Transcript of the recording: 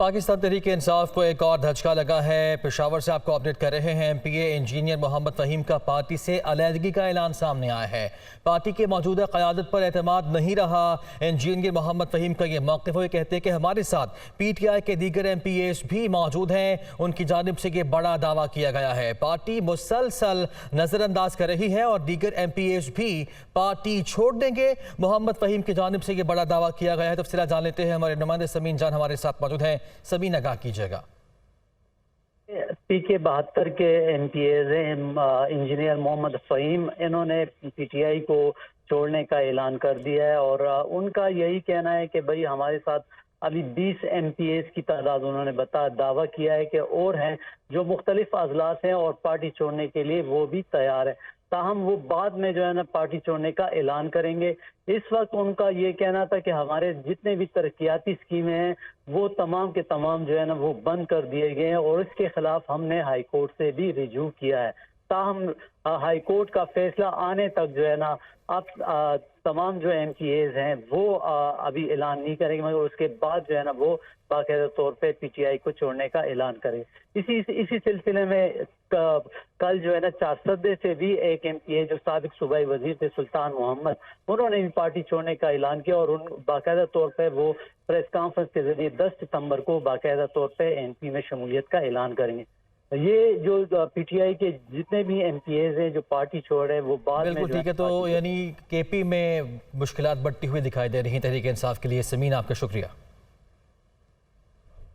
پاکستان تحریک انصاف کو ایک اور دھچکا لگا ہے۔ پشاور سے آپ کو اپڈیٹ کر رہے ہیں۔ پی اے انجینئر محمد فہیم کا پارٹی سے علیحدگی کا اعلان سامنے آیا ہے۔ پارٹی کے موجودہ قیادت پر اعتماد نہیں رہا۔ انجینئر محمد فہیم کا یہ موقف ہے، کہتے ہیں کہ ہمارے ساتھ پی ٹی آئی کے دیگر ایم پی ایز بھی موجود ہیں۔ ان کی جانب سے یہ بڑا دعویٰ کیا گیا ہے۔ پارٹی مسلسل نظر انداز کر رہی ہے اور دیگر ایم پی ایز بھی پارٹی چھوڑ دیں گے۔ محمد فہیم کی جانب سے یہ بڑا دعویٰ کیا گیا ہے۔ تفصیلات جان لیتے ہیں، ہمارے نمائندے سمین جان ہمارے ساتھ موجود ہیں۔ سمین، آگاہ کیجیے گا۔ پی کے 72 کے ایم پی ایز ہیں۔ انجینئر محمد فہیم انہوں نے پی ٹی آئی کو چھوڑنے کا اعلان کر دیا ہے اور ان کا یہی کہنا ہے کہ بھئی ہمارے ساتھ ابھی 20 ایم پی ایز کی تعداد انہوں نے دعویٰ کیا ہے کہ اور ہیں جو مختلف اضلاع ہیں اور پارٹی چھوڑنے کے لیے وہ بھی تیار ہے، تاہم وہ بعد میں جو ہے نا پارٹی چھوڑنے کا اعلان کریں گے۔ اس وقت ان کا یہ کہنا تھا کہ ہمارے جتنے بھی ترقیاتی اسکیمیں ہیں وہ تمام کے تمام جو ہے نا وہ بند کر دیے گئے ہیں اور اس کے خلاف ہم نے ہائی کورٹ سے بھی رجوع کیا ہے، تاہم ہائی کورٹ کا فیصلہ آنے تک جو ہے نا اب تمام جو ایم پی ایز ہیں وہ ابھی اعلان نہیں کریں گے، مگر اس کے بعد جو ہے نا وہ باقاعدہ طور پہ پی ٹی آئی کو چھوڑنے کا اعلان کریں۔ اسی سلسلے میں کل جو ہے نا چارسدے سے بھی ایک ایم پی اے جو سابق صوبائی وزیر تھے سلطان محمد، انہوں نے بھی پارٹی چھوڑنے کا اعلان کیا اور باقاعدہ طور پہ وہ پریس کانفرنس کے ذریعے 10 ستمبر کو باقاعدہ طور پہ این پی میں شمولیت کا اعلان کریں گے۔ یہ جو پی ٹی آئی کے جتنے بھی ایم پی ایز ہیں جو پارٹی چھوڑ رہے ہیں وہ بعد میں بالکل ٹھیک ہے، تو یعنی کے پی میں مشکلات بڑھتی ہوئی دکھائی دے رہی ہیں تحریک انصاف کے لیے۔ سمین، آپ کا شکریہ۔